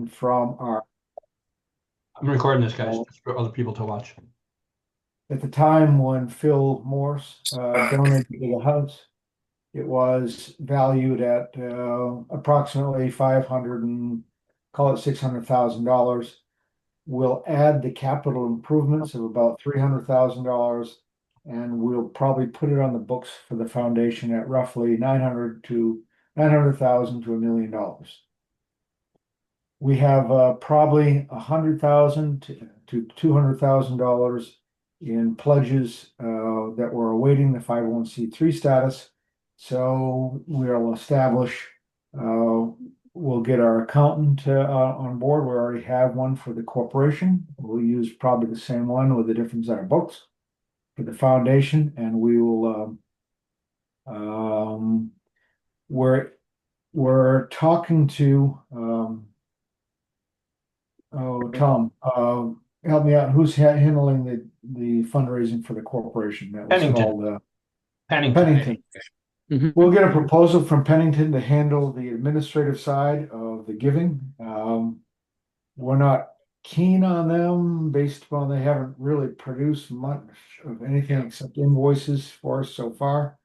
from our, I'm recording this, guys, just for other people to watch. at the time when Phil Morse donated to the house, it was valued at approximately 500 and call it $600,000. We'll add the capital improvements of about $300,000, and we'll probably put it on the books for the foundation at roughly 900,000 to $1 million. We have probably 100,000 to $200,000 in pledges that we're awaiting the 501(c)(3) status. So we'll establish, we'll get our accountant on board. We already have one for the corporation. We'll use probably the same one with a different set of books for the foundation, and we will we're talking to Tom, help me out. Who's handling the fundraising for the corporation? That was Pennington. called Pennington. Pennington. Mhm. We'll get a proposal from Pennington to handle the administrative side of the giving. We're not keen on them based upon they haven't really produced much of anything except invoices for us so far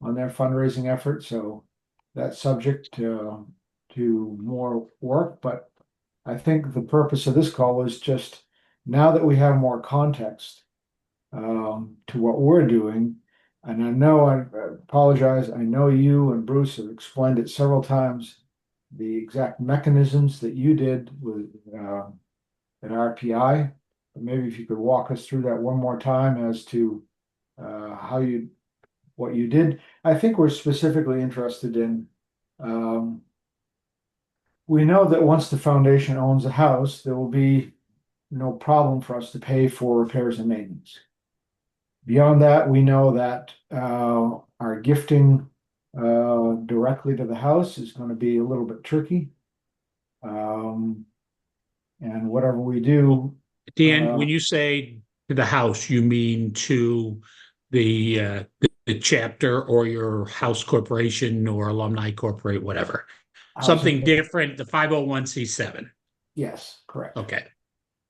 on their fundraising effort. So that's subject to more work, but I think the purpose of this call is just now that we have more context to what we're doing. And I know, I apologize, I know you and Bruce have explained it several times, the exact mechanisms that you did with at RPI. But maybe if you could walk us through that one more time as to what you did. I think we're specifically interested in, we know that once the foundation owns a house, there will be no problem for us to pay for repairs and maintenance. Beyond that, we know that our gifting directly to the house is going to be a little bit tricky. And whatever we do, Dan, when you say to the house, you mean to the chapter or your house corporation or alumni corporate, whatever. Something different, the 501(c)(7). Yes, correct. Okay.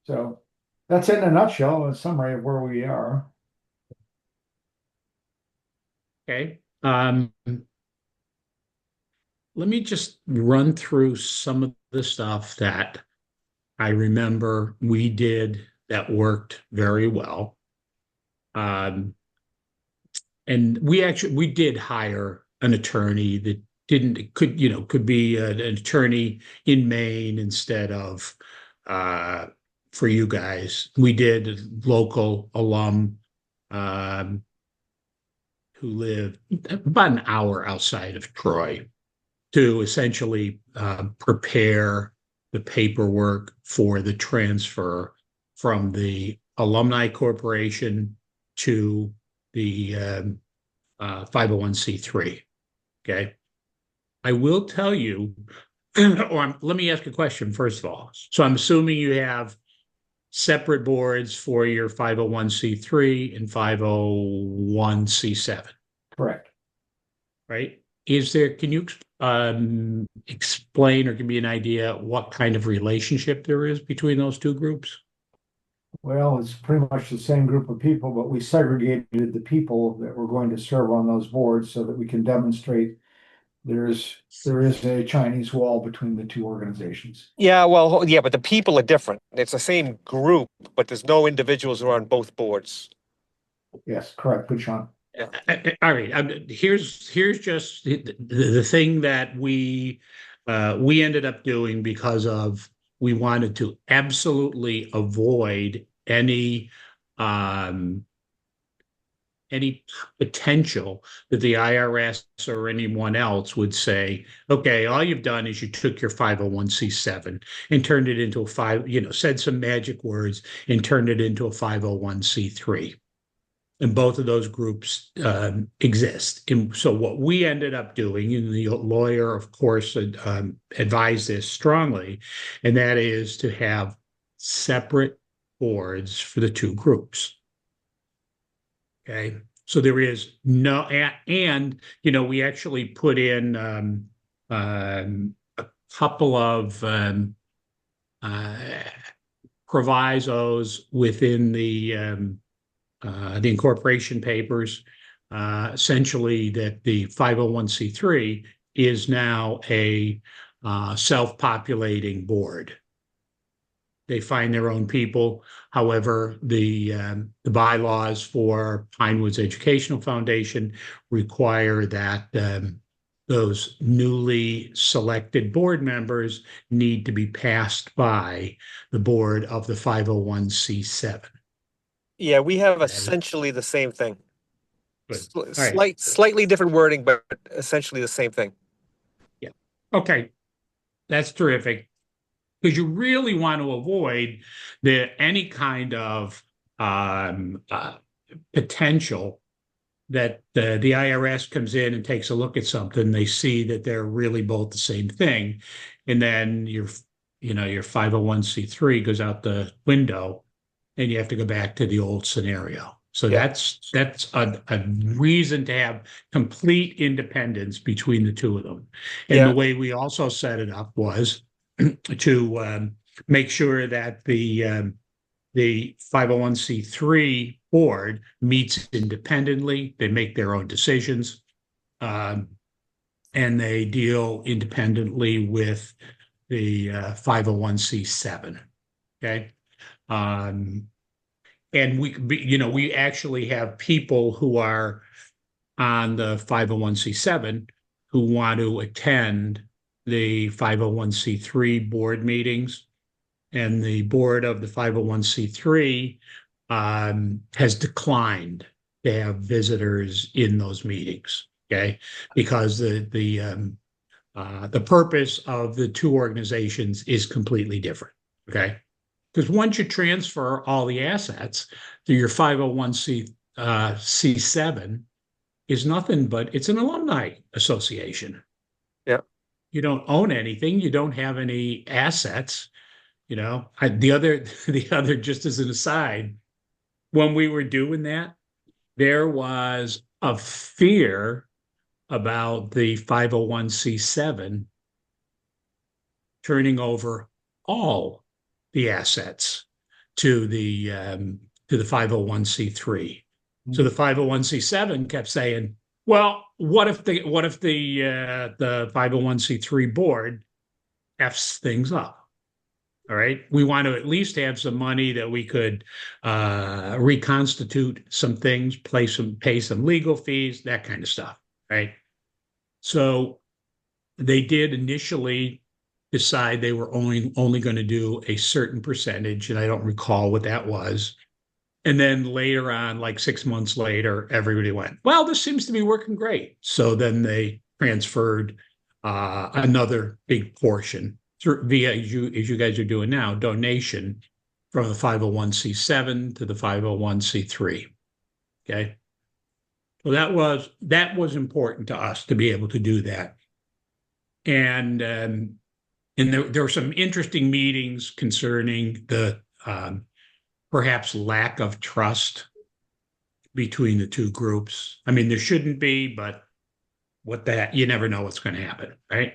So that's it in a nutshell, a summary of where we are. Okay. Let me just run through some of the stuff that I remember we did that worked very well. And we did hire an attorney that could be an attorney in Maine instead of for you guys. We did a local alum who lived about an hour outside of Troy to essentially prepare the paperwork for the transfer from the alumni corporation to the 501(c)(3). Okay. I will tell you, let me ask a question first of all. So I'm assuming you have separate boards for your 501(c)(3) and 501(c)(7). Correct. Right? Can you explain or give me an idea what kind of relationship there is between those two groups? Well, it's pretty much the same group of people, but we segregated the people that were going to serve on those boards so that we can demonstrate there is a Chinese wall between the two organizations. Yeah, well, yeah, but the people are different. It's the same group, but there's no individuals who are on both boards. Yes, correct. Good, Sean. Yeah. All right. Here's just the thing that we ended up doing because we wanted to absolutely avoid any potential that the IRS or anyone else would say, okay, all you've done is you took your 501(c)(7) and turned it into said some magic words and turned it into a 501(c)(3). And both of those groups exist. And so what we ended up doing, and the lawyer, of course, advised this strongly, and that is to have separate boards for the two groups. Okay. So there is no, and we actually put in a couple of provisos within the incorporation papers, essentially that the 501c3 is now a self-populating board. They find their own people. However, the bylaws for Pinewoods Educational Foundation require that those newly selected board members need to be passed by the board of the 501c7. Yeah, we have That is- essentially the same thing. Good. All right. Slightly different wording, but essentially the same thing. Yeah. Okay. That's terrific. Because you really want to avoid any kind of potential that the IRS comes in and takes a look at something. They see that they're really both the same thing, and then your 501c3 goes out the window, and you have to go back to the old scenario. So Yeah. that's a reason to have complete independence between the two of them. And Yeah. the way we also set it up was to make sure that the 501c3 board meets independently. They make their own decisions, and they deal independently with the 501c7. Okay. And we actually have people who are on the 501c7 who want to attend the 501c3 board meetings, and the board of the 501c3 has declined to have visitors in those meetings. Okay, because the purpose of the two organizations is completely different. Okay, because once you transfer all the assets to your 501c7 is nothing but it's an alumni association. Yeah. You don't own anything. You don't have any assets. The other, just as an aside, when we were doing that, there was a fear about the 501c7 turning over all the assets to the 501c3. So the 501c7 kept saying, well, what if the 501c3 board F's things up? All right. We want to at least have some money that we could reconstitute some things, pay some legal fees, that kind of stuff. Right. So they did initially decide they were only going to do a certain percentage, and I don't recall what that was. And then later on, like 6 months later, everybody went, well, this seems to be working great. So then they transferred another big portion via, as you guys are doing now, donation from the 501c7 to the 501c3. Okay. Well, that was important to us to be able to do that. And there were some interesting meetings concerning the perhaps lack of trust between the two groups. I mean, there shouldn't be, but you never know what's going to happen, right?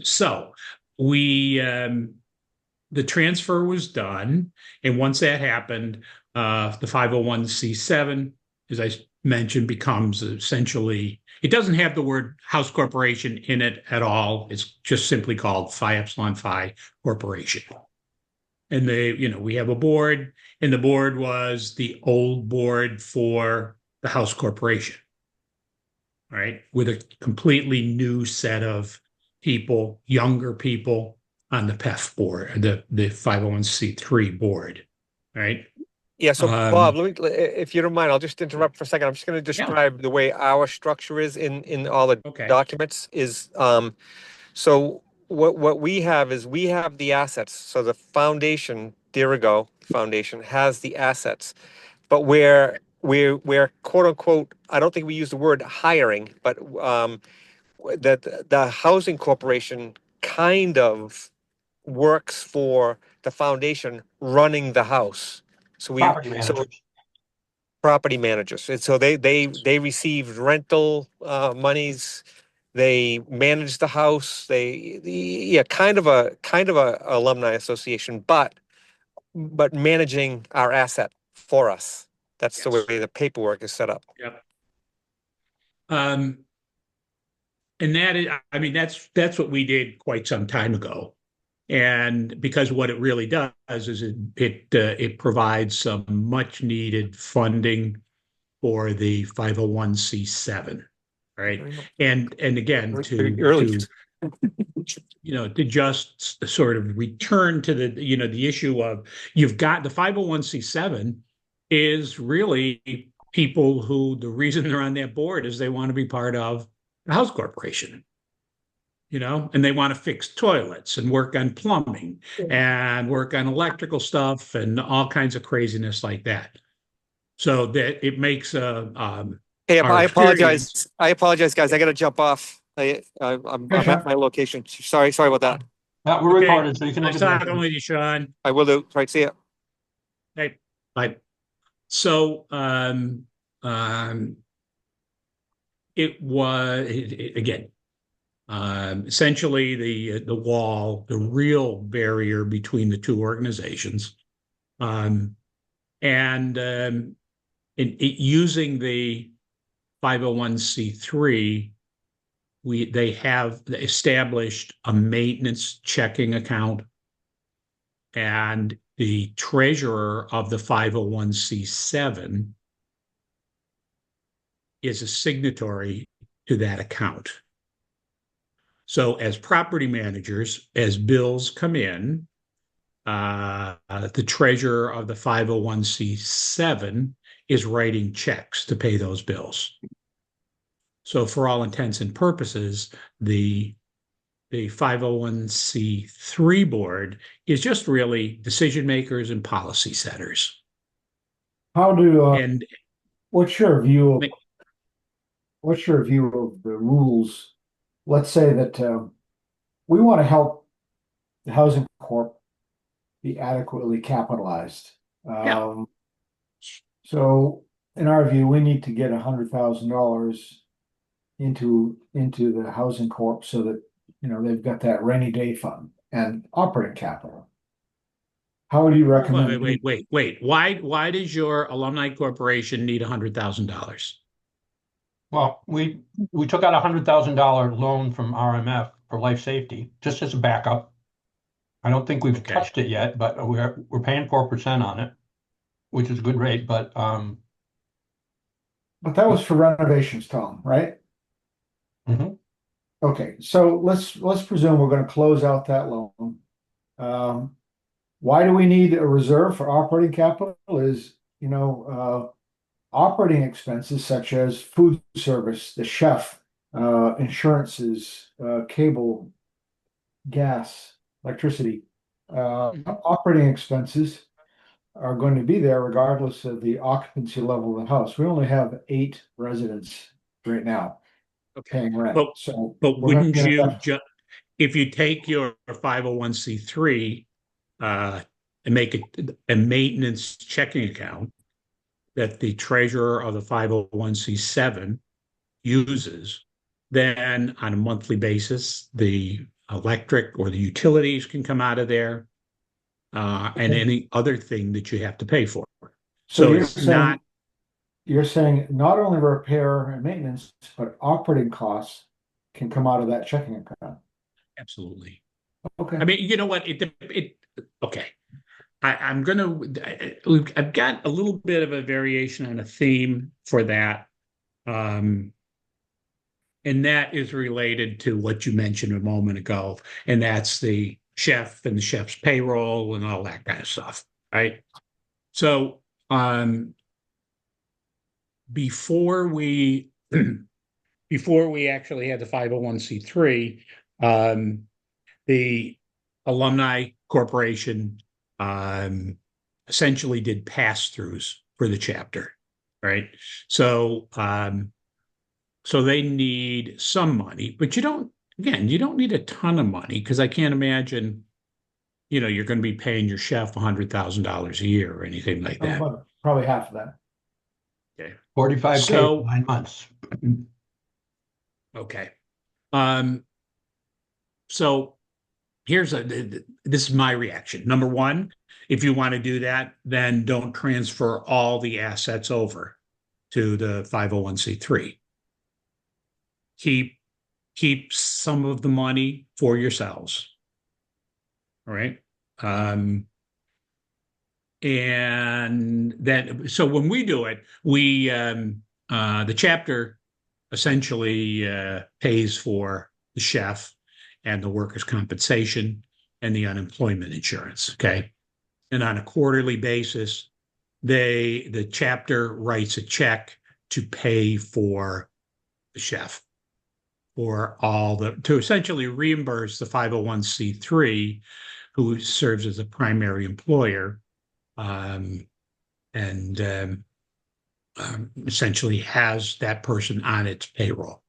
So the transfer was done, and once that happened, the 501c7, as I mentioned, becomes essentially, it doesn't have the word House Corporation in it at all. It's just simply called Phi Epsilon Phi Corporation. And we have a board, and the board was the old board for the House Corporation, right? With a completely new set of people, younger people on the PEF board, the 501c3 board, right? Yeah, so Bob, if you don't mind, I'll just interrupt for a second. I'm just going to describe the way our structure is in all the documents is, so what we have is we have the assets. So the foundation, Dirigo Foundation, has the assets, but we're quote unquote, I don't think we use the word hiring, but that the housing corporation kind of works for the foundation running the house. So property managers. And so they received rental monies They manage the house. Yeah, kind of a alumni association, but managing our asset for us. That's the Yes. way the paperwork is set up. Yep. And that is, I mean, that's what we did quite some time ago. And because what it really does is it provides some much needed funding for the 501c7, right? And again, Very early. to just sort of return to the issue of, you've got the 501c7 is really people who, the reason they're on that board is they want to be part of the house corporation, and they want to fix toilets and work on plumbing and work on electrical stuff and all kinds of craziness like that. So that it makes Hey, our I apologize. experience. I apologize, guys. I got to jump off. I'm at my location. Sorry about that. We're Okay. recorded, so you can look Nice at talking with you, Sean. I will do. Right, see ya. Hey, bye. So it was again, essentially the wall, the real barrier between the two organizations, and using the 501c3, they have established a maintenance checking account, and the treasurer of the 501c7 is a signatory to that account. So as property managers, as bills come in, the treasurer of the 501c7 is writing checks to pay those bills. So for all intents and purposes, the 501c3 board is just really decision makers and policy setters. And what's your view of the rules? Let's say that we want to help the housing corp be adequately capitalized. So in our view, we need to get $100,000 into the housing corp so that they've got that rainy day fund and operating capital. How would you recommend? Wait. Why does your alumni corporation need $100,000? Well, we took out $100,000 loan from RMF for life safety, just as a backup. I don't think we've touched it yet, but we're paying 4% on it, which is a good rate. But that was for renovations, Tom, right? Mm-hmm. Okay, so let's presume we're going to close out that loan. Why do we need a reserve for operating capital? Is operating expenses such as food service, the chef, insurances, cable, gas, electricity, operating expenses are going to be there regardless of the occupancy level of the house. We only have 8 residents right now paying rent. But wouldn't you if you take your 501c3 and make it a maintenance checking account that the treasurer of the 501c7 uses, then on a monthly basis, the electric or the utilities can come out of there, and any other thing that you have to pay for. So you're saying not only repair and maintenance, but operating costs can come out of that checking account. Absolutely. Okay. I mean, you know what? Okay. I've got a little bit of a variation on a theme for that. And that is related to what you mentioned a moment ago, and that's the chef and the chef's payroll and all that kind of stuff, right? So before we actually had the 501c3, the alumni corporation essentially did pass-throughs for the chapter, right? So they need some money, but you don't need a ton of money, because I can't imagine, you're going to be paying your chef $100,000 a year or anything like that. Probably half of that. Okay. $45K for 9 months. Okay. So here's this is my reaction. Number one, if you want to do that, then don't transfer all the assets over to the 501c3. Keep some of the money for yourselves. All right. And then, so when we do it, we the chapter essentially pays for the chef and the workers' compensation and the unemployment insurance. Okay. And on a quarterly basis, the chapter writes a check to pay for the chef for to essentially reimburse the 501c3 who serves as a primary employer and essentially has that person on its payroll.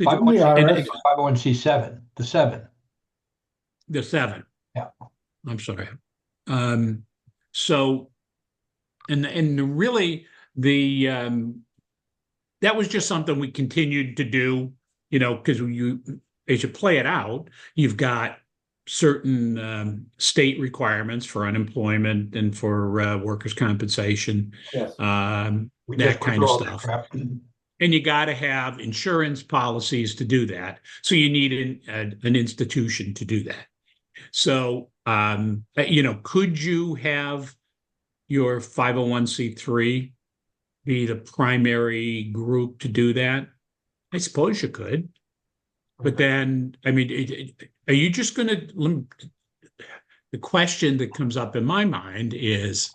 501c7, the 7. The 7. Yeah. I'm sorry. So, and really that was just something we continued to do, because as you play it out, you've got certain state requirements for unemployment and for workers' compensation, Yes. that kind of stuff. And you got to have insurance policies to do that. So you need an institution to do that. So, could you have your 501c3 be the primary group to do that? I suppose you could. But then, I mean, are you just going to... The question that comes up in my mind is,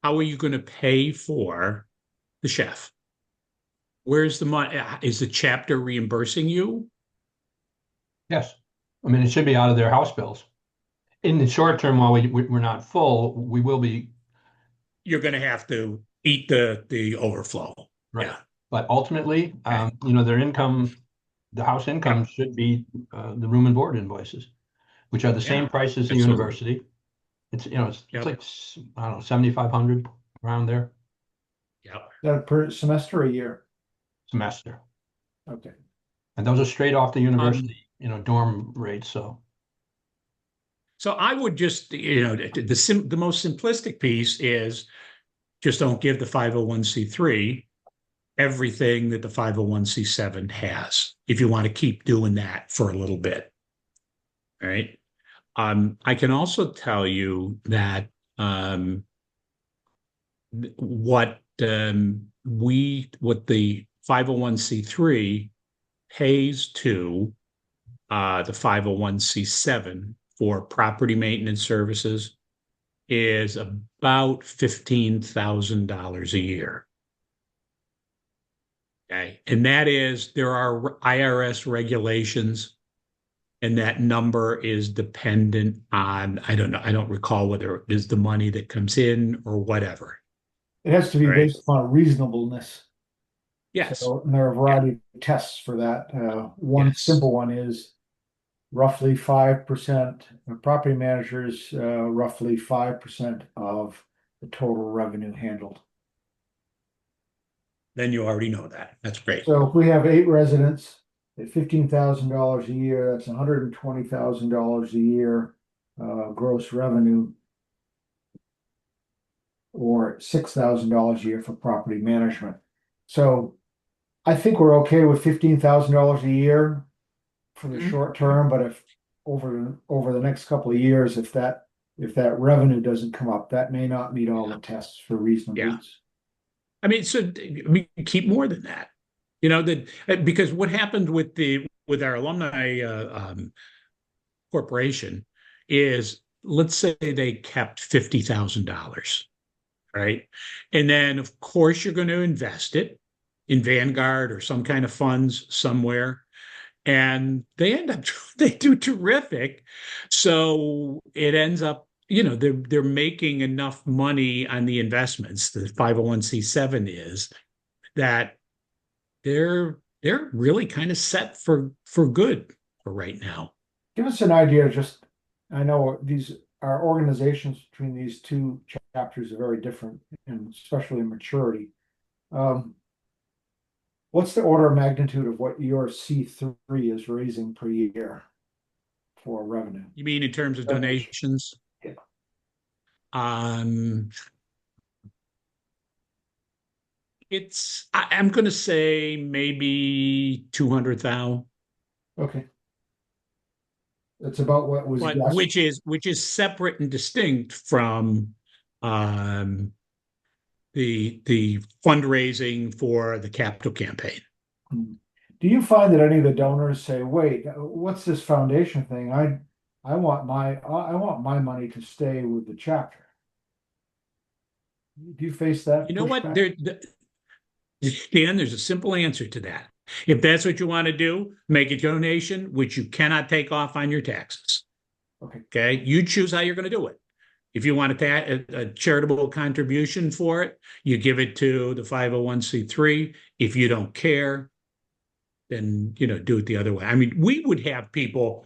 how are you going to pay for the chef? Where's the money? Is the chapter reimbursing you? Yes. I mean, it should be out of their house bills. In the short term, while we're not full, we will be. You're going to have to eat the overflow. Right. Yeah. But ultimately, their income, the house income should be the room and board invoices, which are the same price as the university. It's, it's like, I don't know, 7,500 around there. Yeah. That per semester or a year? Semester. Okay. And those are straight off the university, dorm rates. So I would just, the most simplistic piece is just don't give the 501c3 everything that the 501c7 has, if you want to keep doing that for a little bit. All right. I can also tell you that what the 501c3 pays to the 501c7 for property maintenance services is about $15,000 a year. Okay. And there are IRS regulations, and that number is dependent on, I don't know, I don't recall whether it is the money that comes in or whatever. It has to be based upon reasonableness. Yes. So, and there are a variety of tests for that. One simple one is roughly 5%, property managers, roughly 5% of the total revenue handled. Then you already know that. That's great. So if we have 8 residents at $15,000 a year, that's $120,000 a year gross revenue, or $6,000 a year for property management. So I think we're okay with $15,000 a year for the short term, but if over the next couple of years, if that revenue doesn't come up, that may not meet all the tests for reasonableness. I mean, keep more than that, because what happened with our alumni corporation is, let's say they kept $50,000, right? And then of course you're going to invest it in Vanguard or some kind of funds somewhere, and they do terrific. So it ends up, they're making enough money on the investments, the 501c7 is, that they're really kind of set for good for right now. Give us an idea. I know our organizations between these two chapters are very different, and especially in maturity. What what's the order of magnitude of what your C3 is raising per year for revenue? You mean in terms of Donation. donations? Yeah. I'm going to say maybe 200,000. Okay. That's about what was But guessed. which is separate and distinct from the fundraising for the capital campaign. Do you find that any of the donors say, "Wait, what's this foundation thing? I want my money to stay with the chapter." Do you face that You know what? pushback? Dan, there's a simple answer to that. If that's what you want to do, make a donation, which you cannot take off on your taxes. Okay. Okay. You choose how you're going to do it. If you want a charitable contribution for it, you give it to the 501c3. If you don't care, then, do it the other way. I mean, we would have people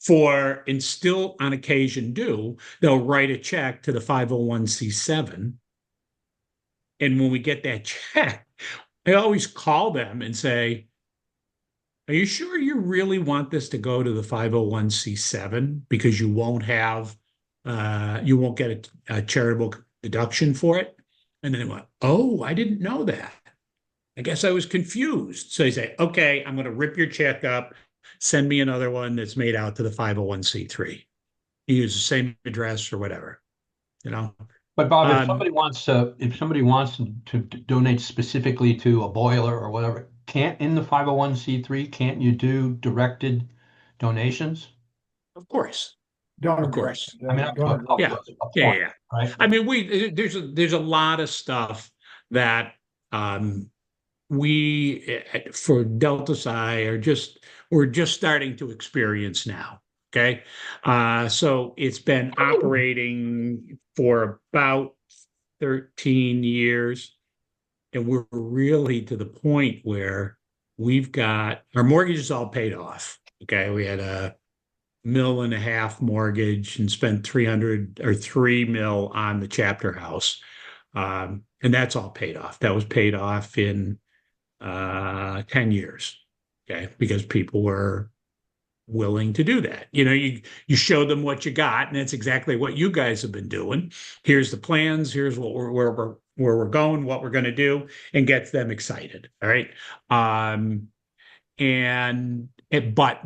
and still on occasion they'll write a check to the 501c7. And when we get that check, I always call them and say, are you sure you really want this to go to the 501c7? Because you won't get a charitable deduction for it. And then they went, oh, I didn't know that. I guess I was confused. So they say, okay, I'm going to rip your check up. Send me another one that's made out to the 501c3. You use the same address or whatever, But Bob, if somebody wants to donate specifically to a boiler or whatever, in the 501c3, can't you do directed donations? Of course. Donor Of course. direct, I mean, donor up Yeah. to a point, Yeah. right? I mean, there's a lot of stuff that we for Delta Psi we're just starting to experience now. Okay. So it's been operating for about 13 years, and we're really to the point where we've got our mortgage is all paid off. Okay. We had a $1.5 million mortgage and spent 3 mil on the chapter house. And that's all paid off. That was paid off in 10 years. Okay. Because people were willing to do that. You show them what you got, and that's exactly what you guys have been doing. Here's the plans. Here's where we're going, what we're going to do, and gets them excited. All right. But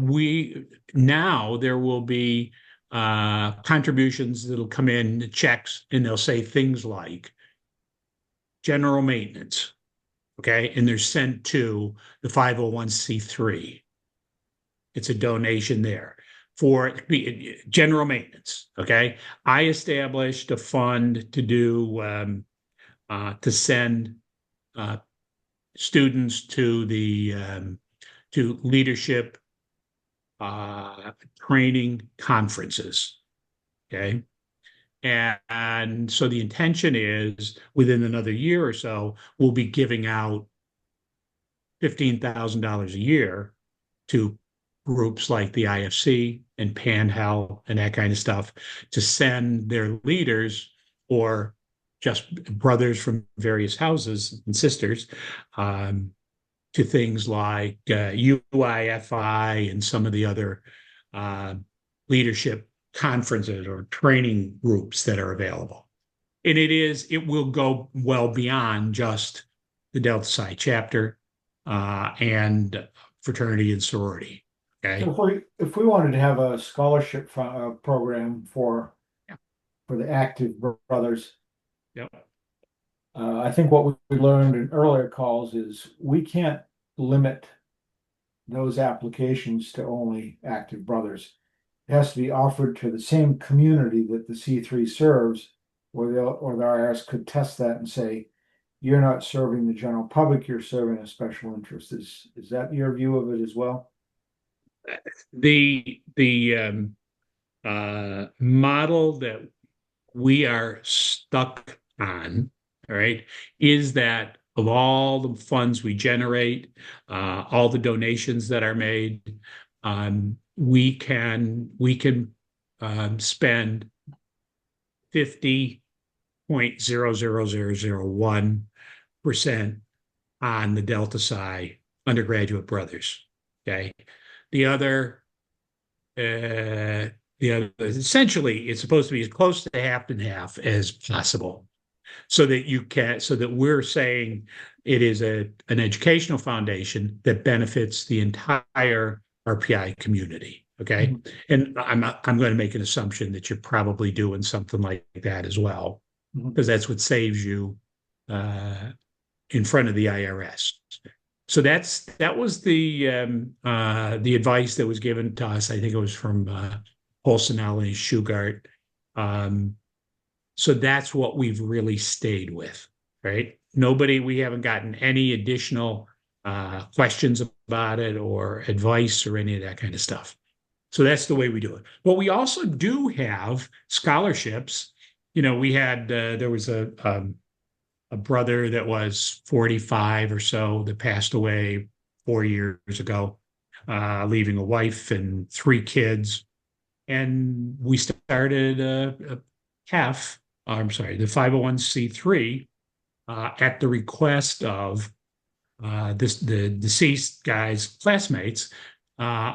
now there will be contributions that'll come in, checks, and they'll say things like general maintenance. Okay. And they're sent to the 501c3. It's a donation there for general maintenance. Okay. I established a fund to send students to to leadership training conferences. Okay. And so the intention is within another year or so, we'll be giving out $15,000 a year to groups like the IFC and Panhell and that kind of stuff to send their leaders or just brothers from various houses and sisters to things like UIFI and some of the other leadership conferences or training groups that are available. And it will go well beyond just the Delta Psi chapter and fraternity and sorority. Okay. So if we wanted to have a scholarship program for the active brothers, yep. I think what we learned in earlier calls is we can't limit those applications to only active brothers. It has to be offered to the same community that the C3 serves, or the IRS could test that and say, you're not serving the general public, you're serving a special interest. Is that your view of it as well? The model that we are stuck on, all right, is that of all the funds we generate, all the donations that are made, we can spend 50.00001% on the Delta Psi undergraduate brothers. Okay. The other, essentially, it's supposed to be as close to half and half as possible, so that we're saying it is an educational foundation that benefits the entire RPI community. Okay. Mhm. And I'm going to make an assumption that you're probably doing something like that as well, Mhm. because that's what saves you in front of the IRS. So that was the advice that was given to us. I think it was from Polsinelli, Shugart. So that's what we've really stayed with, right? We haven't gotten any additional questions about it or advice or any of that kind of stuff. So that's the way we do it. But we also do have scholarships. We had there was a brother that was 45 or so that passed away 4 years ago, leaving a wife and 3 kids. And we started a HEF, I'm sorry, the 501c3 at the request of the deceased guy's classmates,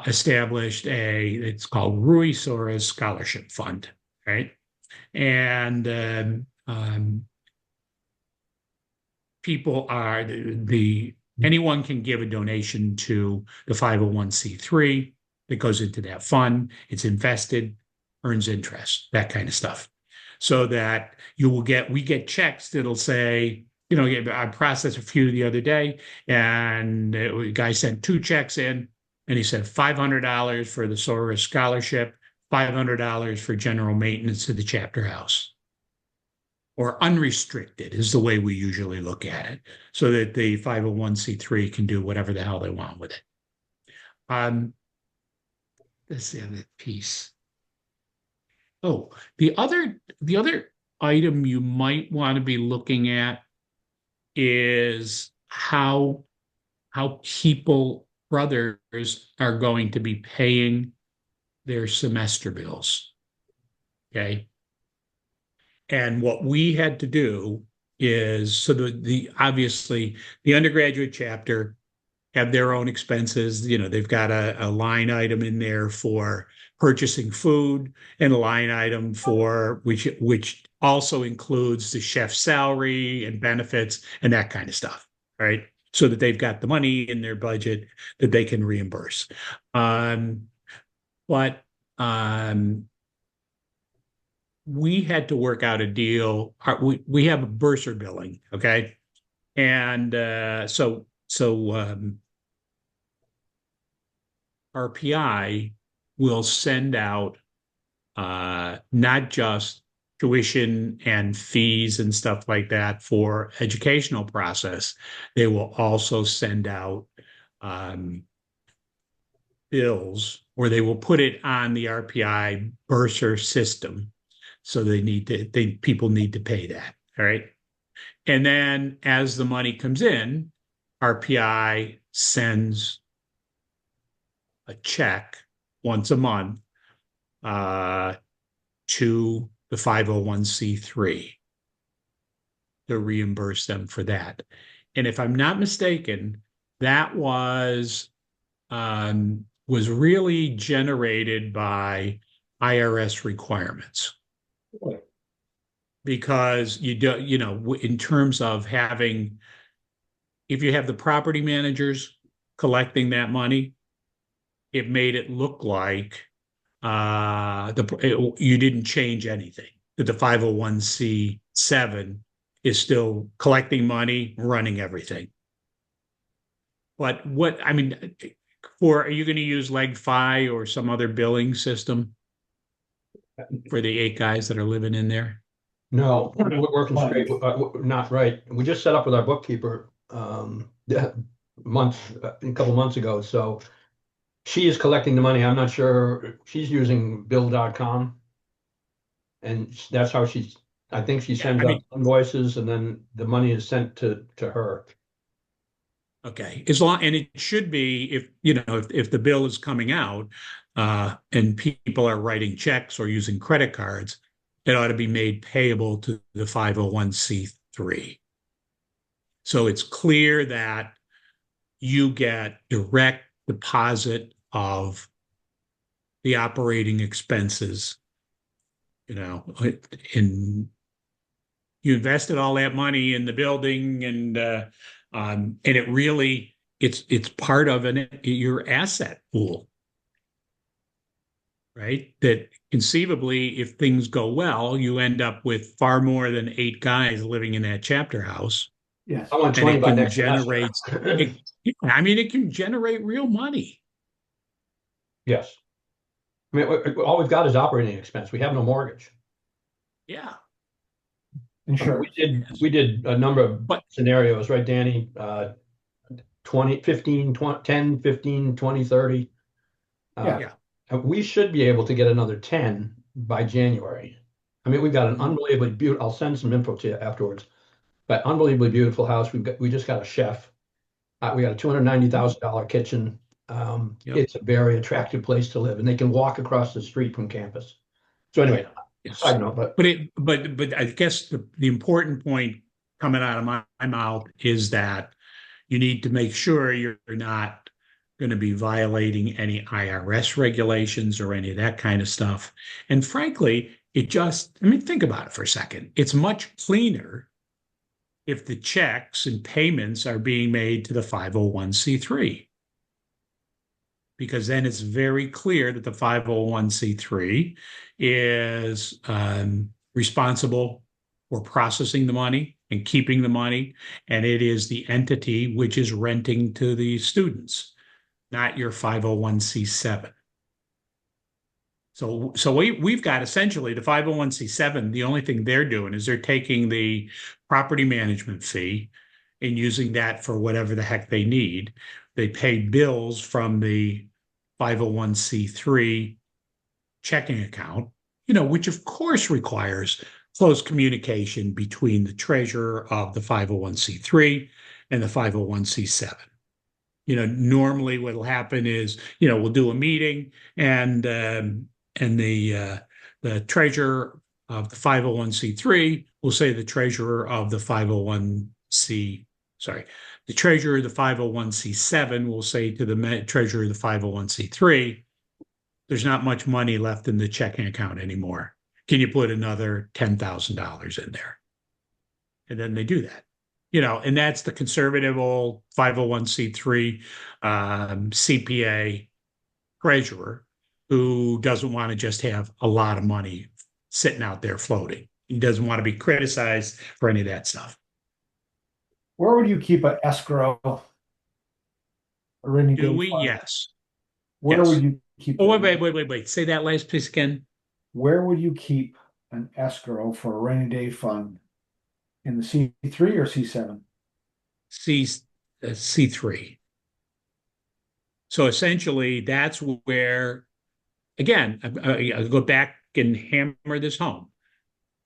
established it's called Rui Soares Scholarship Fund, right? And people are anyone can give a donation to the 501c3 that goes into that fund. It's invested, earns interest, that kind of stuff. So that we get checks that'll say, I processed a few the other day, and the guy sent 2 checks in, and he said $500 for the Soares scholarship, $500 for general maintenance of the chapter house. Or unrestricted is the way we usually look at it, so that the 501c3 can do whatever the hell they want with it. That's the other piece. Oh, the other item you might want to be looking at is how brothers are going to be paying their semester bills. Okay. And what we had to do is, so obviously the undergraduate chapter have their own expenses. They've got a line item in there for purchasing food, and a line item for which also includes the chef's salary and benefits and that kind of stuff, right? So that they've got the money in their budget that they can reimburse. But we had to work out a deal. We have a bursar billing, okay, and so RPI will send out not just tuition and fees and stuff like that for educational process. They will also send out bills, or they will put it on the RPI bursar system. So people need to pay that. All right. And then as the money comes in, RPI sends a check once a month to the 501c3 to reimburse them for that. And if I'm not mistaken, that was really generated by IRS requirements. Because in terms of if you have the property managers collecting that money, it made it look like you didn't change anything, that the 501c7 is still collecting money, running everything. But are you going to use Leg-Fi or some other billing system for the 8 guys that are living in there? No, we're working straight, not right. We just set up with our bookkeeper a couple months ago. So she is collecting the money. I'm not sure. She's using bill.com. And that's how I think she sends out invoices, and then the money is sent to her. Okay. And it should be, if the bill is coming out and people are writing checks or using credit cards, it ought to be made payable to the 501c3. So it's clear that you get direct deposit of the operating expenses, and you invested all that money in the building, and it really, it's part of your asset pool, right? That conceivably, if things go well, you end up with far more than 8 guys living in that chapter house. Yes. I want And 20 it by can next generate, semester. it can generate real money. Yes. I mean, all we've got is operating expense. We have no mortgage. Yeah. Insurance. We did a number of But- scenarios, right, Danny? 20, 15, 20, 10, 15, 20, 30. Yeah. And we should be able to get another 10 by January. I mean, we've got an unbelievably beautiful, I'll send some info to you afterwards, but unbelievably beautiful house. We just got a chef. We got a $290,000 kitchen. Yep. It's a very attractive place to live, and they can walk across the street from campus. So anyway, Yes. side note, but But I guess the important point coming out of my mouth is that you need to make sure you're not going to be violating any IRS regulations or any of that kind of stuff. And frankly, think about it for a second. It's much cleaner if the checks and payments are being made to the 501c3. Because then it's very clear that the 501c3 is responsible for processing the money and keeping the money, and it is the entity which is renting to the students, not your 501c7. So we've got essentially the 501c7. The only thing they're doing is they're taking the property management fee and using that for whatever the heck they need. They pay bills from the 501c3 checking account, which of course requires close communication between the treasurer of the 501c3 and the 501c7. Normally what will happen is, we'll do a meeting and the treasurer of the 501c3 will say the treasurer of the 501c, sorry, the treasurer of the 501c7 will say to the treasurer of the 501c3, there's not much money left in the checking account anymore. Can you put another $10,000 in there? And then they do that. And that's the conservative old 501c3 CPA treasurer who doesn't want to just have a lot of money sitting out there floating. He doesn't want to be criticized for any of that stuff. Where would you keep an escrow? A rainy day Do we? fund? Yes. Where Yes. would you keep? Oh, wait. Say that last piece again. Where would you keep an escrow for a rainy day fund? In the C3 or C7? C3. So essentially, that's where, again, I'll go back and hammer this home,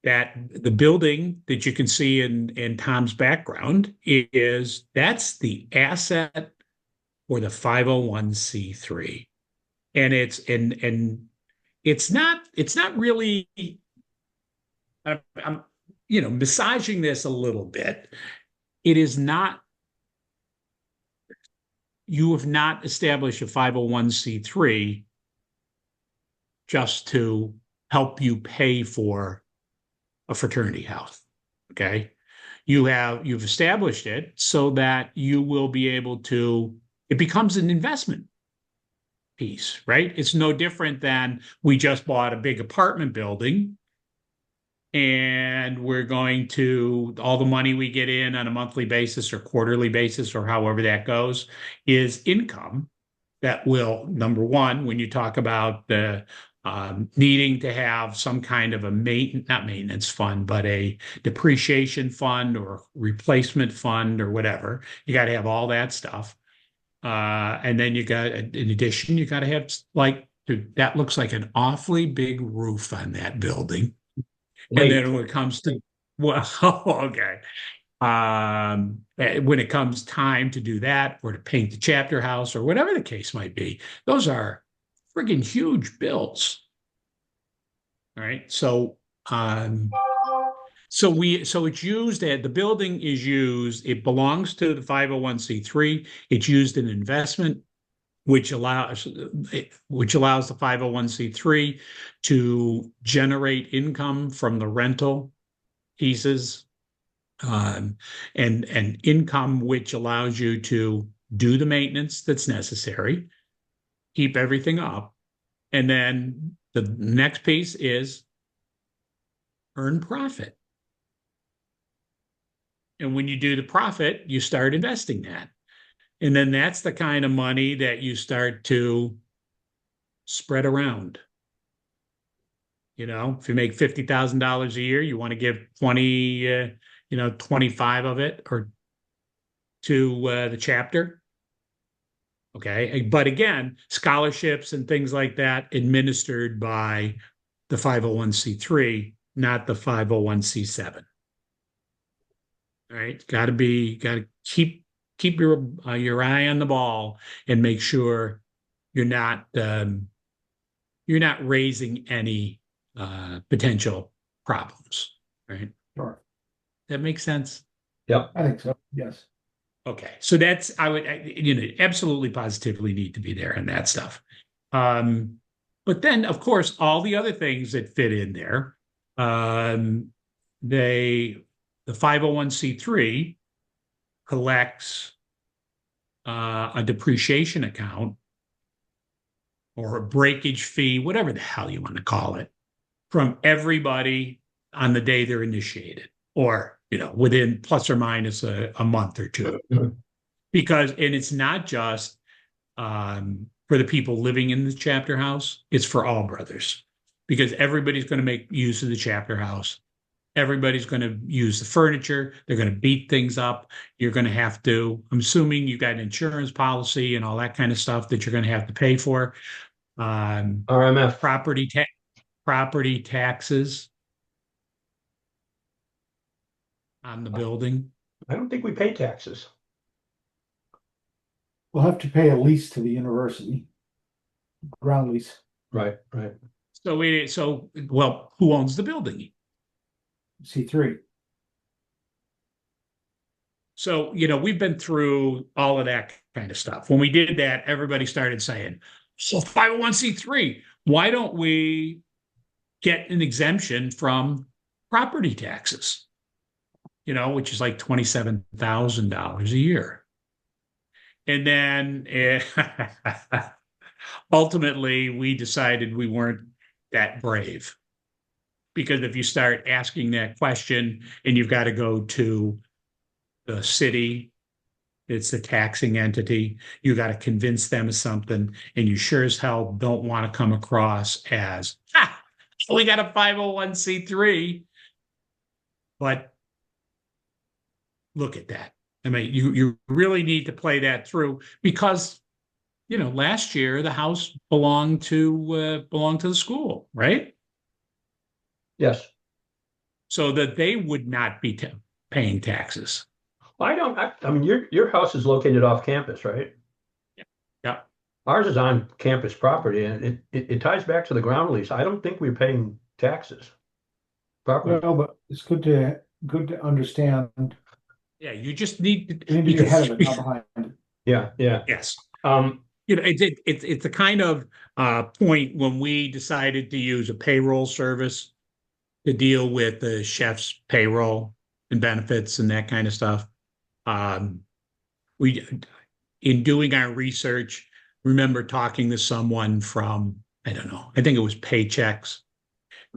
that the building that you can see in Tom's background that's the asset for the 501c3. And it's not really, I'm massaging this a little bit. It is not, you have not established a 501c3 just to help you pay for a fraternity house. Okay. You've established it so that you will be able to, it becomes an investment piece, right? It's no different than we just bought a big apartment building and we're going to, all the money we get in on a monthly basis or quarterly basis or however that goes is income that will, number one, when you talk about the needing to have some kind of a not maintenance fund, but a depreciation fund or replacement fund or whatever, you got to have all that stuff. And then in addition, you got to have that looks like an awfully big roof on that building. And then when it comes to, okay. When it comes time to do that or to paint the chapter house or whatever the case might be, those are friggin' huge bills. All right. So So it's used at the building is used, it belongs to the 501c3. It's used in investment, which allows the 501c3 to generate income from the rental pieces, and income which allows you to do the maintenance that's necessary, keep everything up. And then the next piece is earn profit. And when you do the profit, you start investing that. And then that's the kind of money that you start to spread around. You know, if you make $50,000 a year, you want to give 25 of it or to the chapter. Okay. But again, scholarships and things like that administered by the 501c3, not the 501c7. All right. Got to keep your eye on the ball and make sure you're not raising any potential problems. Right. Sure. That makes sense. Yep. I think so. Yes. Okay, so absolutely positively need to be there and that stuff. But then, of course, all the other things that fit in there, the 501c3 collects a depreciation account or a breakage fee, whatever the hell you want to call it, from everybody on the day they're initiated, or within plus or minus a month or two. And it's not just for the people living in the chapter house, it's for all brothers, because everybody's going to make use of the chapter house. Everybody's going to use the furniture. They're going to beat things up. You're going to have to, I'm assuming you've got an insurance policy and all that kind of stuff that you're going to have to pay for. RMF. Property taxes on the building. I don't think we pay taxes. We'll have to pay a lease to the university, ground lease. Right. So who owns the building? C3. So, we've been through all of that kind of stuff. When we did that, everybody started saying, so 501c3, why don't we get an exemption from property taxes? Which is like $27,000 a year. And then ultimately we decided we weren't that brave. Because if you start asking that question and you've got to go to the city, it's the taxing entity, you got to convince them of something, and you sure as hell don't want to come across as, we got a 501c3. But look at that. I mean, you really need to play that through, because last year the house belonged to the school, right? Yes. So that they would not be paying taxes. I mean, your house is located off campus, right? Yeah. Ours is on campus property, and it ties back to the ground lease. I don't think we're paying taxes. Property. Well, but it's good to understand. Yeah, you just need You need to be ahead of it, not behind it. Yeah. Yes. It's the kind of point when we decided to use a payroll service to deal with the chef's payroll and benefits and that kind of stuff. We, in doing our research, remember talking to someone from, I don't know, I think it was Paychecks.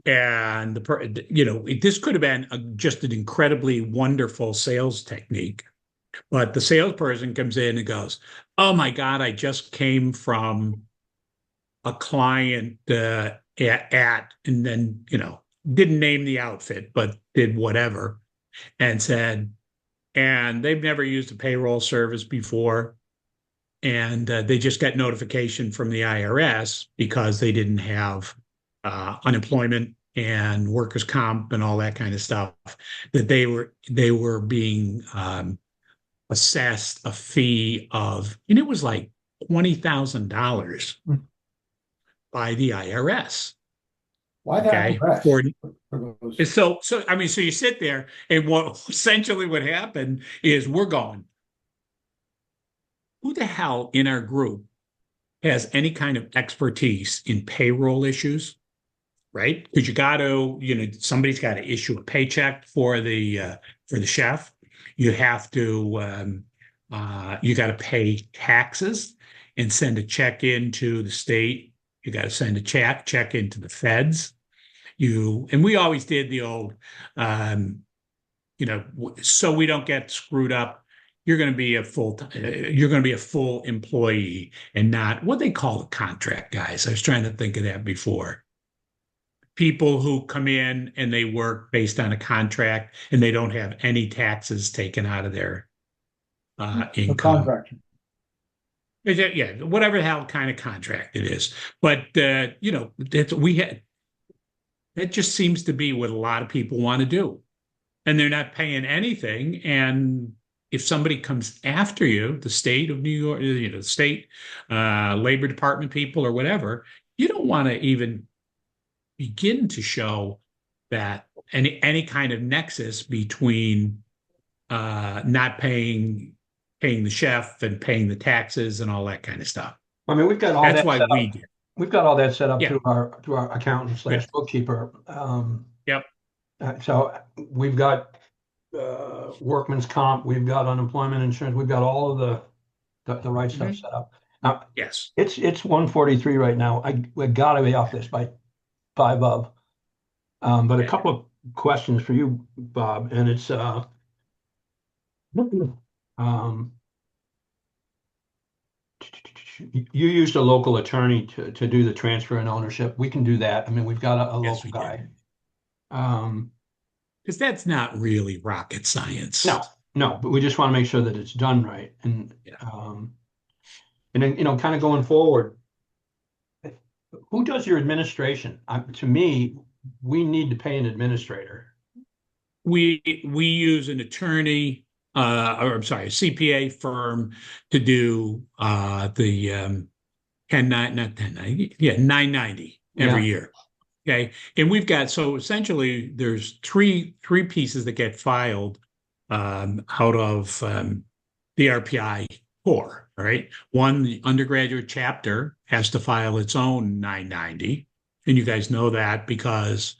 And this could have been just an incredibly wonderful sales technique. But the salesperson comes in and goes, "Oh my God, I just came from a client and then, didn't name the outfit, but did whatever, and said, and they've never used a payroll service before. And they just got notification from the IRS because they didn't have unemployment and workers' comp and all that kind of stuff, that they were being assessed a fee of, and it was like $20,000 by the IRS. Why that Okay. rest For for those? so I mean, so you sit there, and what essentially what happened is we're going, who the hell in our group has any kind of expertise in payroll issues, right? Because you got to, somebody's got to issue a paycheck for the chef. You have to you got to pay taxes and send a check into the state. You got to send a check into the feds. And we always did the old, so we don't get screwed up. You're going to be a full employee and not what they call the contract guys. I was trying to think of that before. People who come in and they work based on a contract and they don't have any taxes taken out of their income. Contractor. Yeah, whatever the hell kind of contract it is. But that just seems to be what a lot of people want to do. And they're not paying anything. And if somebody comes after you, the state of New York, the state labor department people or whatever, you don't want to even begin to show that any kind of nexus between not paying the chef and paying the taxes and all that kind of stuff. I mean, we've got all That's that why set we up. did. We've got all that set up Yeah. through our accountant / bookkeeper. Yep. So we've got workman's comp, we've got unemployment insurance, we've got all of the right stuff set up. Now, Yes. it's 143 right now. We got to be off this by $5. But a couple of questions for you, Bob, and it's you used a local attorney to do the transfer and ownership. We can do that. I mean, we've got a Yes, local we guy. Because that's not really rocket science. No, but we just want to make sure that it's done right. And and then kind of going forward, who does your administration? To me, we need to pay an administrator. We use an attorney, or I'm sorry, a CPA firm to do the 990 every year. Okay, and we've got, so essentially there's three pieces that get filed out of the RPI core. All right, one, the undergraduate chapter has to file its own 990, and you guys know that because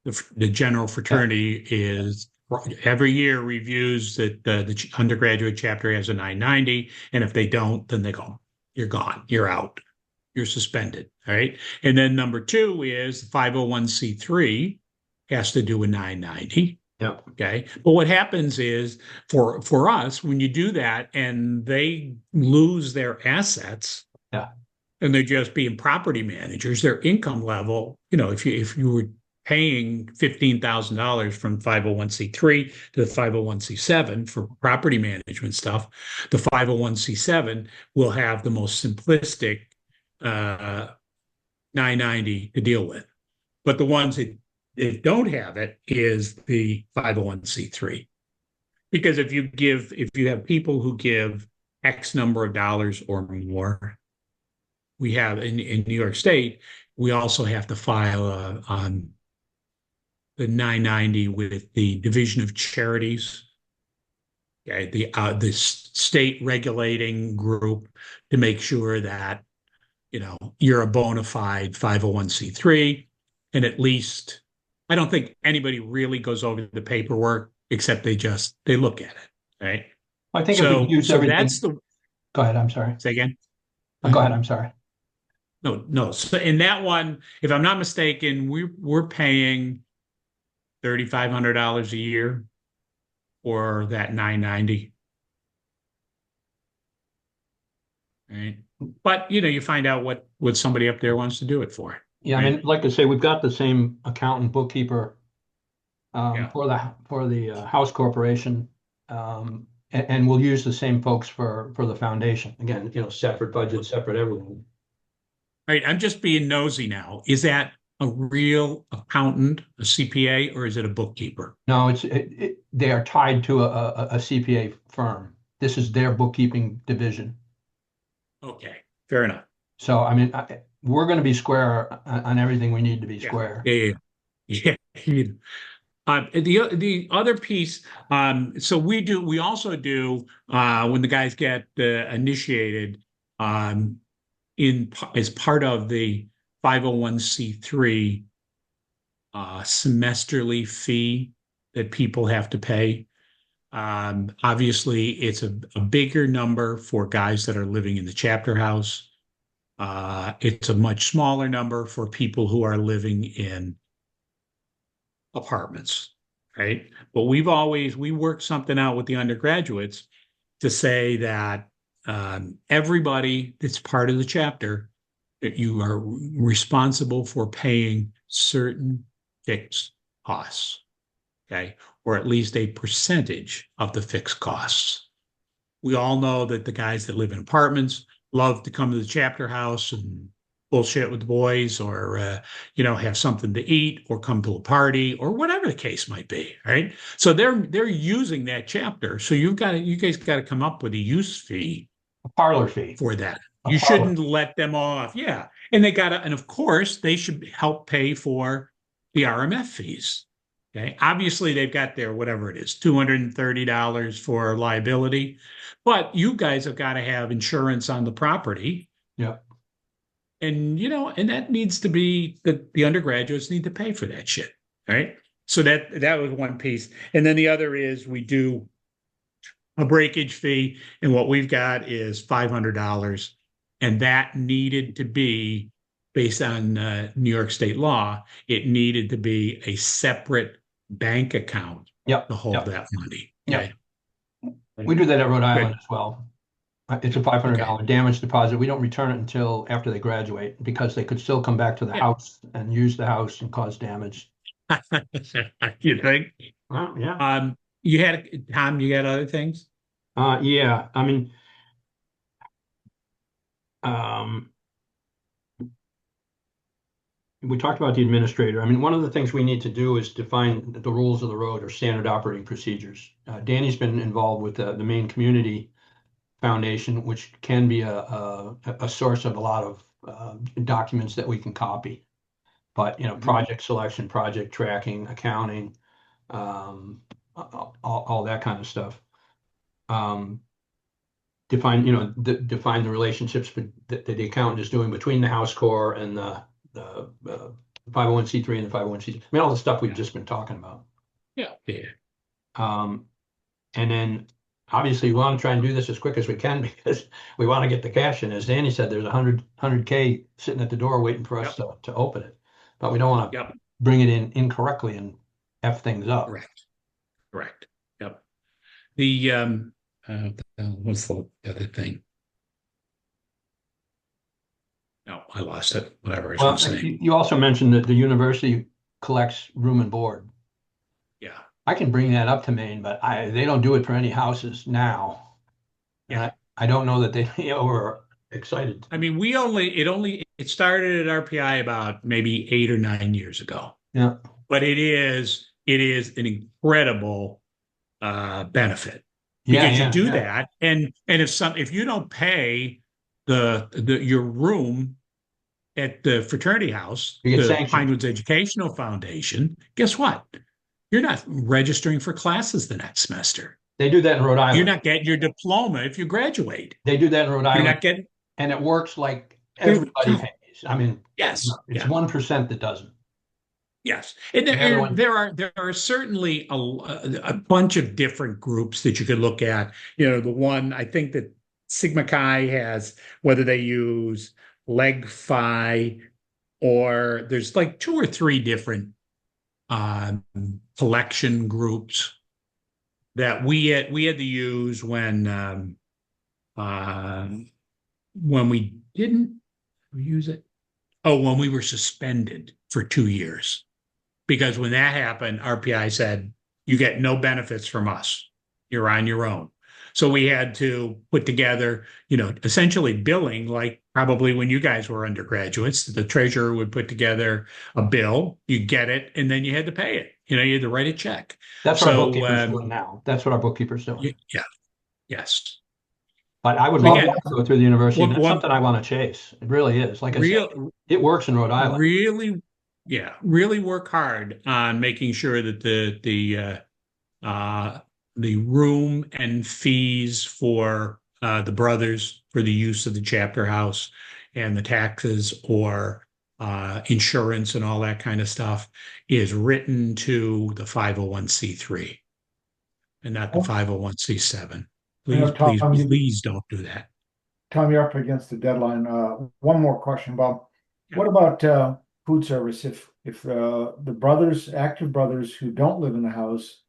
the general fraternity is every year reviews that the undergraduate chapter has a 990, and if they don't, then they go, you're gone, you're out, you're suspended. All right, and then number two is 501c3 has to do a 990. Yeah. Okay. But what happens is for us, when you do that and they lose their assets, and they're just being property managers, their income level, if you were paying $15,000 from 501c3 to the 501c7 for property management stuff, the 501c7 will have the most simplistic 990 to deal with. But the ones that don't have it is the 501c3. Because if you have people who give X number of dollars or more, we have in New York State, we also have to file on the 990 with the Division of Charities, okay, the state regulating group, to make sure that you're a bona fide 501c3, and at least I don't think anybody really goes over the paperwork except they look at it, right? I think if we use everything. That's Go ahead. I'm sorry. Say again. Go ahead. I'm sorry. No. So in that one, if I'm not mistaken, we're paying $3,500 a year for that 990. Right. But you find out what somebody up there wants to do it for. Yeah, right? I mean, like I say, we've got the same accountant bookkeeper for the house corporation, and we'll use the same folks for the foundation. Again, separate budget, separate everything. Right. I'm just being nosy now. Is that a real accountant, a CPA, or is it a bookkeeper? No, they are tied to a CPA firm. This is their bookkeeping division. Okay, fair enough. So, I mean, we're going to be square on everything we need to be square. Yeah. The other piece, so we also do, when the guys get initiated, as part of the 501c3 semesterly fee that people have to pay. Obviously, it's a bigger number for guys that are living in the chapter house. It's a much smaller number for people who are living in apartments, right? But we worked something out with the undergraduates to say that everybody that's part of the chapter, that you are responsible for paying certain fixed costs, okay, or at least a percentage of the fixed costs. We all know that the guys that live in apartments love to come to the chapter house and bullshit with the boys, or have something to eat, or come to a party, or whatever the case might be, right? So they're using that chapter. So you guys got to come up with a use fee, a parlor fee for that. You shouldn't let them off. Yeah. And and of course, they should help pay for the RMF fees. Okay. Obviously, they've got their, whatever it is, $230 for liability, but you guys have got to have insurance on the property. Yeah. And, and that needs to be, the undergraduates need to pay for that shit. Right. So that was one piece. And then the other is we do a breakage fee, and what we've got is $500, and that needed to be, based on New York state law, it needed to be a separate bank account to hold that money. Okay? We do that at Rhode Island as well. It's a $500 damage deposit. We don't return it until after they graduate, because they could still come back to the house and use the house and cause damage. You think? Well, yeah. Tom, you got other things? Yeah. I mean, we talked about the administrator. I mean, one of the things we need to do is define the rules of the road, or standard operating procedures. Danny's been involved with the Maine Community Foundation, which can be a source of a lot of documents that we can copy. But, project selection, project tracking, accounting, all that kind of stuff. Define the relationships that the accountant is doing between the house core and the 501c3 and the 501c3. I mean, all the stuff we've just been talking about. Yeah. And then obviously we want to try and do this as quick as we can, because we want to get the cash in. As Danny said, there's $100K sitting at the door waiting for us to open it, but we don't want to bring it in incorrectly and F things up. Correct. Yep. The what's the other thing? No, I lost it. Whatever I was saying. You also mentioned that the university collects room and board. Yeah. I can bring that up to Maine, but they don't do it for any houses now. Yeah. I don't know that they were excited. I mean, it started at RPI about maybe 8 or 9 years ago. Yeah. But it is an incredible benefit, because you do that, and if you don't pay your room at the fraternity house, the Pinewoods Educational Foundation, guess what? You're not registering for classes the next semester. They do that in Rhode Island. You're not getting your diploma if you graduate. They do that in Rhode Island. You're not getting, and it works like everybody pays. I mean, yes, it's 1% that doesn't. Yes, and there are certainly a bunch of different groups that you could look at. The one I think that Sigma Chi has, whether they use Leg Phi, or there's like 2 or 3 different collection groups that we had to use when we didn't use it. Oh, when we were suspended for 2 years. Because when that happened, RPI said, you get no benefits from us. You're on your own. So we had to put together, essentially billing, like probably when you guys were undergraduates. The treasurer would put together a bill, you get it, and then you had to pay it. You had to write a check. That's what our bookkeeper's doing now. That's what our bookkeeper's doing. Yeah. Yes. But I would Well, love again, to go through the university. one, That's one something I want to chase. It really is. Like I said, real, it works in Rhode Island. really, yeah, really work hard on making sure that the room and fees for the brothers for the use of the chapter house and the taxes or insurance and all that kind of stuff is written to the 501c3 and not the 501c7. I know, Please, Tom, please don't do that. Tom, you're up against the deadline. One more question, Bob. Yeah. What about food service? If the brothers, active brothers who don't live in the house,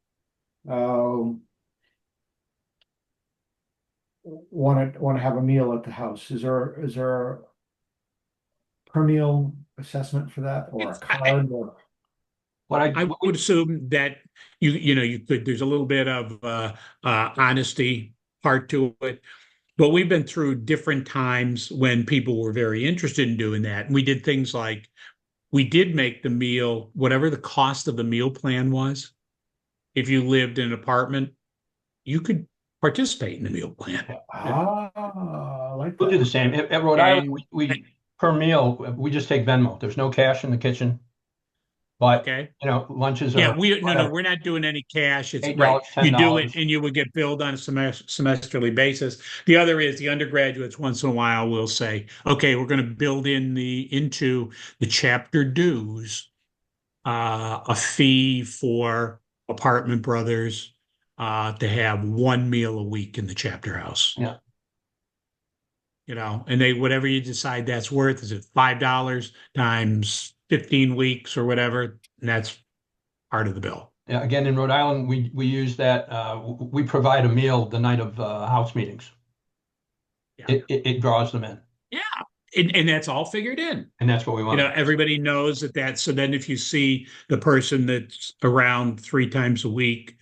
want to have a meal at the house, is there a per meal assessment for that, or a card, or? I would assume that you could. There's a little bit of honesty part to it, but we've been through different times when people were very interested in doing that, and we did things like we did make the meal whatever the cost of the meal plan was. If you lived in an apartment, you could participate in the meal plan. I like We'll do the that. same. At Rhode Island, we per meal, we just take Venmo. There's no cash in the kitchen. But Okay. lunches Yeah, are we're not doing any cash. It's $8, right. You do it $10. and you would get billed on a semesterly basis. The other is the undergraduates once in a while will say, okay, we're going to build into the chapter dues a fee for apartment brothers to have one meal a week in the chapter house. Yeah. And they whatever you decide that's worth, is it $5 times 15 weeks or whatever, and that's part of the bill. Yeah, again, in Rhode Island, we use that. We provide a meal the night of house meetings. Yeah. It draws them in. Yeah, and that's all figured in. And that's what we want. Everybody knows that. So then if you see the person that's around 3 times a week,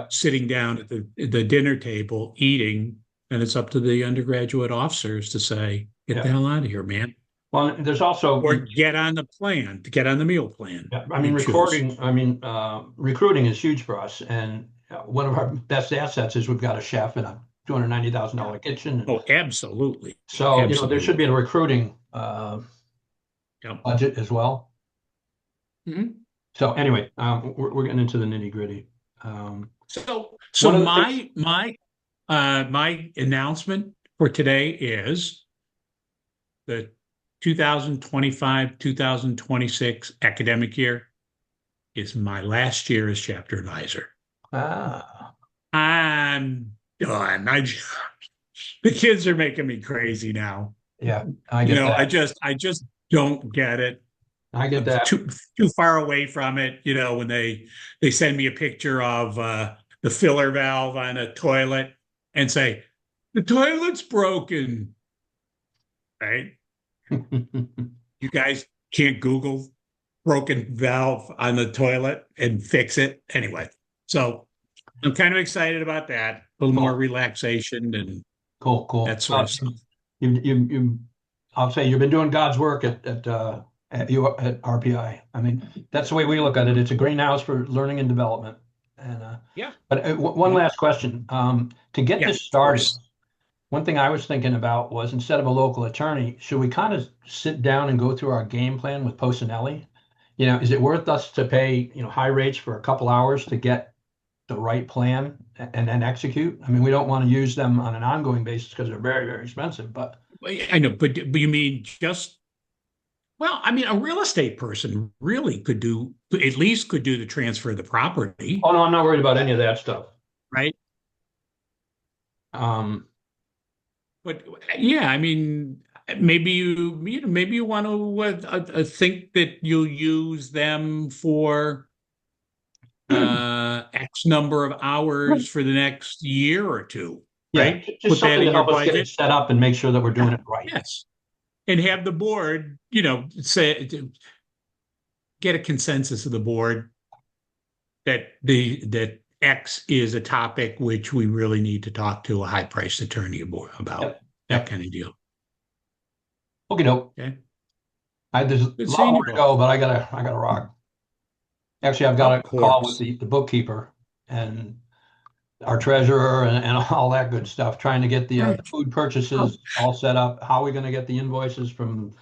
sitting down at the dinner table eating, and it's up to the undergraduate officers to say, get the hell out of here, man. Well, there's also or get on the plan, to get on the meal plan. Yeah, recruiting is huge for us, and one of our best assets is we've got a chef in a $290,000 kitchen. Oh, absolutely. So absolutely. There should be a recruiting budget as well. Mm-hmm. So anyway, we're getting into the nitty gritty. So my announcement for today is the 2025-2026 academic year is my last year as chapter advisor. I'm done. The kids are making me crazy now. Yeah, I get that. I just don't get it. I get that. Too far away from it. When they send me a picture of the filler valve on a toilet and say, the toilet's broken, right? You guys can't Google broken valve on the toilet and fix it anyway. So I'm kind of excited about that. A little more relaxation and cool. That sort of stuff. I'll say you've been doing God's work at RPI. I mean, that's the way we look at it. It's a greenhouse for learning and development. And But one last question. To get this started, one thing I was thinking about was, instead of a local attorney, should we kind of sit down and go through our game plan with Posinelli? Is it worth us to pay, high rates for a couple hours to get the right plan and then execute? I mean, we don't want to use them on an ongoing basis because they're very, very expensive, but. I know, but you mean a real estate person really could do the transfer of the property. Oh, no, I'm not worried about any of that stuff. Right. But yeah, I mean, maybe you want to think that you'll use them for X number of hours for the next year or two, right? Yeah, just something to help us get it set up and make sure that we're doing it right. Yes, and have the board, say, get a consensus of the board that X is a topic which we really need to talk to a high-priced attorney about. That kind of deal. Okay, doke. Okay. There's a lot more to go, but I gotta rock. Actually, I've got a call with the bookkeeper, and our treasurer and all that good stuff, trying to get the food purchases all set up. How are we going to get the invoices from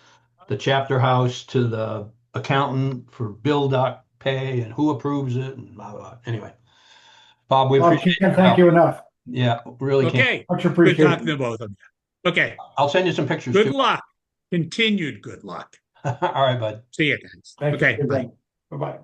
the chapter house to the accountant for bill doc pay and who approves it and blah, blah, blah. Anyway, Bob, we Bob, appreciate can't your thank help. you enough. Yeah, really can't. Okay, Much good appreciated. talking to both of you. Okay, I'll send you some pictures good too. luck. Continued good luck. All right, bud. See you guys. Thank Okay, you. bye. Bye-bye.